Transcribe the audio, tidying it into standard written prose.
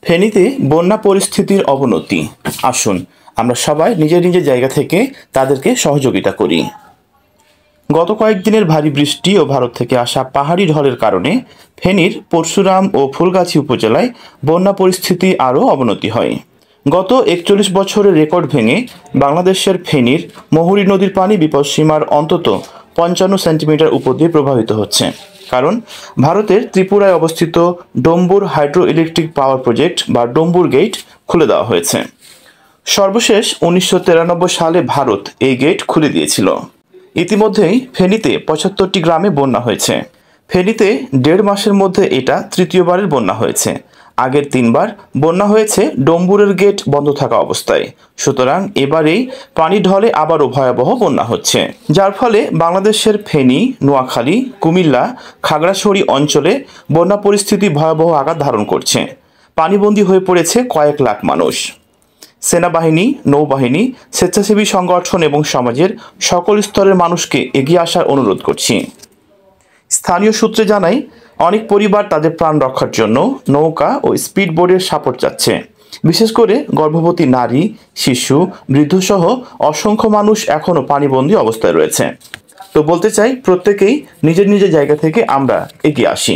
ফেনীতে বন্যা পরিস্থিতির অবনতি। আসুন আমরা সবাই নিজের নিজের জায়গা থেকে তাদেরকে সহযোগিতা করি। গত কয়েকদিনের ভারী বৃষ্টি ও ভারত থেকে আসা পাহাড়ি ঢলের কারণে ফেনীর পরশুরাম ও ফুলগাজী উপজেলায় বন্যা পরিস্থিতি আরও অবনতি হয়। গত ৪১ বছরের রেকর্ড ভেঙে বাংলাদেশের ফেনীর মহুরী নদীর পানি বিপদসীমার অন্তত ৫৫ সেন্টিমিটার উপর দিয়ে প্রবাহিত হচ্ছে। কারণ ভারতের ত্রিপুরায় অবস্থিত Dumbur hydro electric power project বা ডম্বুর গেট খুলে দেওয়া হয়েছে। সর্বশেষ ১৯৯৩ সালে ভারত এই গেট খুলে দিয়েছিল। ইতিমধ্যেই ফেনীতে ৭৫টি গ্রামে বন্যা হয়েছে। ফেনীতে ১.৫ মাসের মধ্যে এটা তৃতীয়বারের বন্যা হয়েছে। আগের ৩বার বন্যা হয়েছে ডম্বুরের গেট বন্ধ থাকা অবস্থায়। সুতরাং এবারেই পানি ঢলে আবারও ভয়াবহ বন্যা হচ্ছে, যার ফলে বাংলাদেশের ফেনী, নোয়াখালী, কুমিল্লা, খাগড়াছড়ি অঞ্চলে বন্যা পরিস্থিতি ভয়াবহ আকার ধারণ করছে। পানিবন্দী হয়ে পড়েছে কয়েক লাখ মানুষ। সেনাবাহিনী, নৌবাহিনী, স্বেচ্ছাসেবী সংগঠন এবং সমাজের সকল স্তরের মানুষকে এগিয়ে আসার অনুরোধ করছি। স্থানীয় সূত্রে জানায়, অনেক পরিবার তাদের প্রাণ রক্ষার জন্য নৌকা ও স্পিড বোটের সাপোর্ট চাচ্ছে। বিশেষ করে গর্ভবতী নারী, শিশু, বৃদ্ধসহ অসংখ্য মানুষ এখনও পানিবন্দী অবস্থায় রয়েছে। তো বলতে চাই, প্রত্যেকেই নিজের নিজের জায়গা থেকে আমরা এগিয়ে আসি।